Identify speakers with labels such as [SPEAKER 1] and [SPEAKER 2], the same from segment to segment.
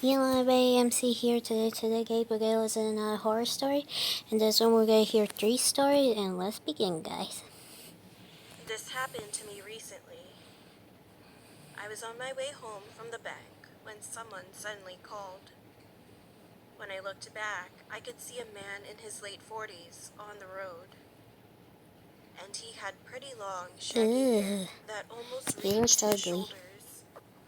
[SPEAKER 1] ELAMC here today. Today, Gabe Bagale is in a horror story, and this one we're gonna hear 3 stories. And let's begin, guys.
[SPEAKER 2] This happened to me recently. I was on my way home from the bank when someone suddenly called. When I looked back, I could see a man in his late 40s on the road. And he had pretty long, shaggy hair that almost
[SPEAKER 1] He looks
[SPEAKER 2] reached his
[SPEAKER 1] ugly.
[SPEAKER 2] shoulders.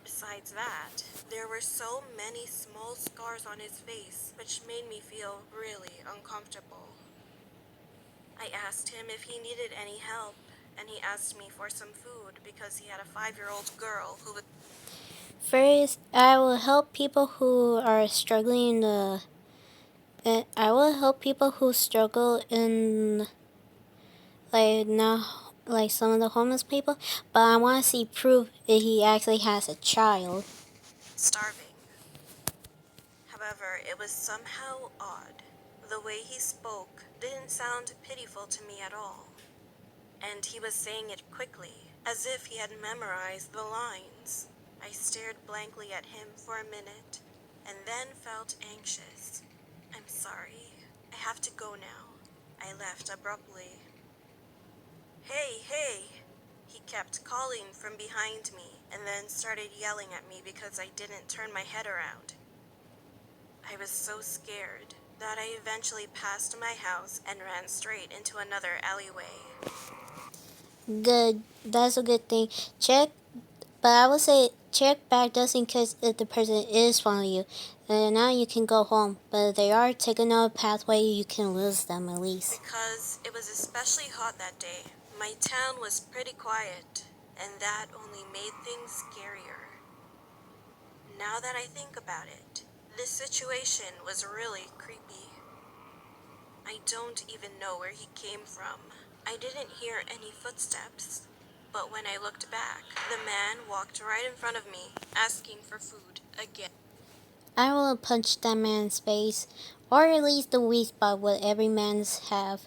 [SPEAKER 2] Besides that, there were so many small scars on his face, which made me feel really uncomfortable. I asked him if he needed any help, and he asked me for some food because he had a 5-year-old girl who was...
[SPEAKER 1] First, I will help people who are struggling. I will help people who struggle in like some of the homeless people. But I want to see proof that he actually has a child.
[SPEAKER 2] starving. However, it was somehow odd. The way he spoke didn't sound pitiful to me at all. And he was saying it quickly, as if he had memorized the lines. I stared blankly at him for a minute, and then felt anxious. I'm sorry. I have to go now. I left abruptly. Hey, hey! He kept calling from behind me, and then started yelling at me because I didn't turn my head around. I was so scared that I eventually passed my house and ran straight into another alleyway.
[SPEAKER 1] Good. That's a good thing. But I would say check back just in case if the person is following you. And now you can go home. But if they are taking another pathway, you can lose them at least.
[SPEAKER 2] Because it was especially hot that day, my town was pretty quiet, and that only made things scarier. Now that I think about it, this situation was really creepy. I don't even know where he came from. I didn't hear any footsteps. But when I looked back, the man walked right in front of me, asking for food again.
[SPEAKER 1] I will punch that man's face. Or at least the weak spot what every man's have.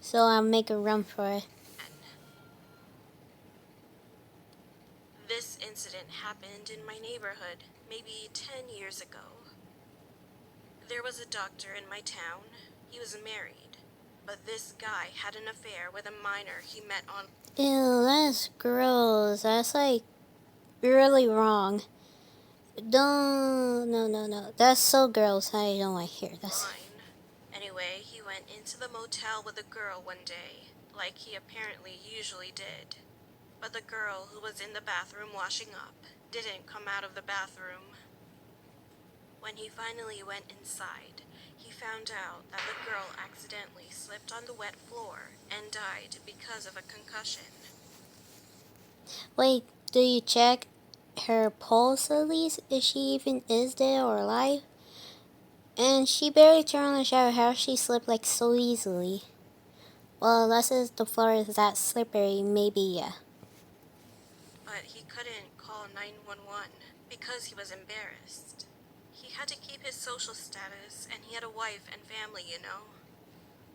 [SPEAKER 1] So I'll make a run for it.
[SPEAKER 2] This incident happened in my neighborhood maybe 10 years ago. There was a doctor in my town. He was married, but this guy had an affair with a minor he met on...
[SPEAKER 1] Ew, that's gross. That's like really wrong. Don't, no. That's so gross. I don't want to hear this.
[SPEAKER 2] line. Anyway, he went into the motel with a girl one day, like he apparently usually did. But the girl who was in the bathroom washing up didn't come out of the bathroom. When he finally went inside, he found out that the girl accidentally slipped on the wet floor and died because of a concussion.
[SPEAKER 1] Wait, do you check her pulse at least? If she even is dead or alive? And she barely turned on the shower. How she slipped like so easily? Well, unless the floor is that slippery, maybe yeah.
[SPEAKER 2] But he couldn't call 911 because he was embarrassed. He had to keep his social status, and he had a wife and family, you know.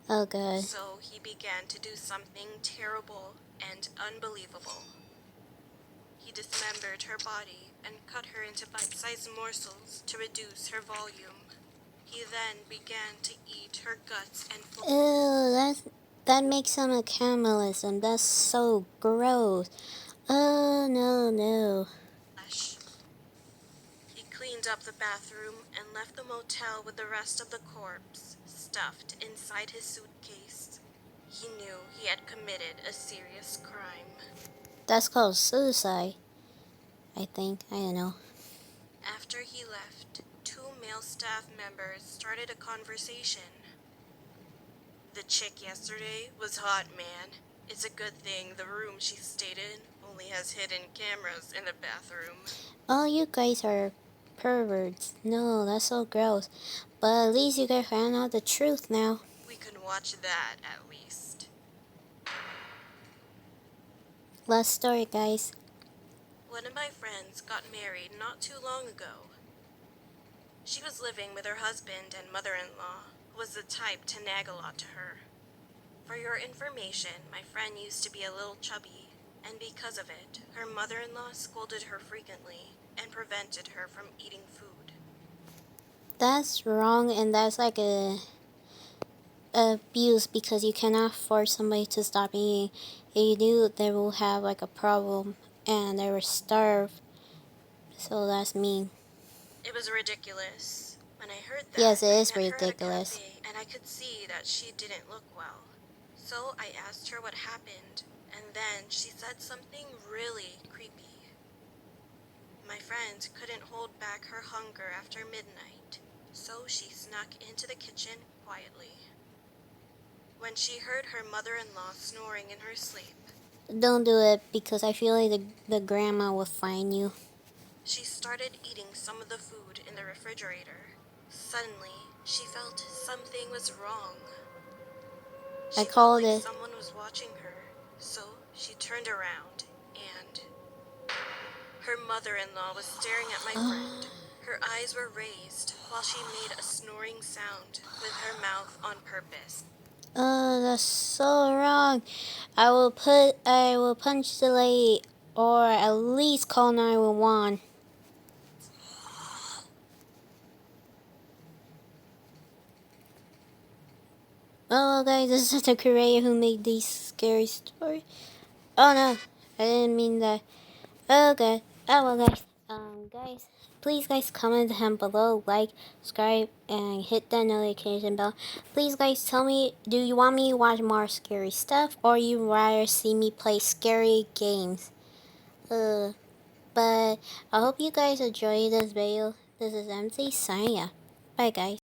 [SPEAKER 1] Oh god.
[SPEAKER 2] So he began to do something terrible and unbelievable. He dismembered her body and cut her into bite-sized morsels to reduce her volume. He then began to eat her guts and
[SPEAKER 1] Ew, that makes him a cannibalism. That's so gross. Oh no.
[SPEAKER 2] flesh. He cleaned up the bathroom and left the motel with the rest of the corpse stuffed inside his suitcase. He knew he had committed a serious crime.
[SPEAKER 1] That's called suicide. I think. I don't know.
[SPEAKER 2] After he left, 2 male staff members started a conversation. The chick yesterday was hot, man. It's a good thing the room she stayed in only has hidden cameras in the bathroom.
[SPEAKER 1] Oh, you guys are perverts. No, that's so gross. But at least you guys found out the truth now.
[SPEAKER 2] We can watch that at least.
[SPEAKER 1] Last story, guys.
[SPEAKER 2] One of my friends got married not too long ago. She was living with her husband and mother-in-law, who was the type to nag a lot to her. For your information, my friend used to be a little chubby, and because of it, her mother-in-law scolded her frequently and prevented her from eating food.
[SPEAKER 1] That's wrong, and that's like a abuse because you cannot force somebody to stop eating. If you do, they will have like a problem and they will starve. So that's mean.
[SPEAKER 2] It was ridiculous. When I heard
[SPEAKER 1] Yes,
[SPEAKER 2] that,
[SPEAKER 1] it
[SPEAKER 2] I
[SPEAKER 1] is
[SPEAKER 2] met her at a
[SPEAKER 1] ridiculous.
[SPEAKER 2] cafe and I could see that she didn't look well. So I asked her what happened, and then she said something really creepy. My friend couldn't hold back her hunger after midnight, so she snuck into the kitchen quietly. When she heard her mother-in-law snoring in her sleep,
[SPEAKER 1] Don't do it because I feel like the grandma will find you.
[SPEAKER 2] she started eating some of the food in the refrigerator. Suddenly, she felt something was wrong.
[SPEAKER 1] I
[SPEAKER 2] She felt
[SPEAKER 1] called
[SPEAKER 2] like
[SPEAKER 1] it.
[SPEAKER 2] someone was watching her, so she turned around and her mother-in-law was staring at my friend. Her eyes were raised while she made a snoring sound with her mouth on purpose.
[SPEAKER 1] Oh, that's so wrong. I will punch the lady or at least call 911. Oh, guys, this is the creator who made these scary stories. Oh no, I didn't mean that. Okay. Oh well, guys. Guys, please, guys, comment down below, like, subscribe, and hit that notification bell. Please, guys, tell me, do you want me to watch more scary stuff, or you rather see me play scary games? But I hope you guys enjoy this video. This is MC signing out. Bye, guys.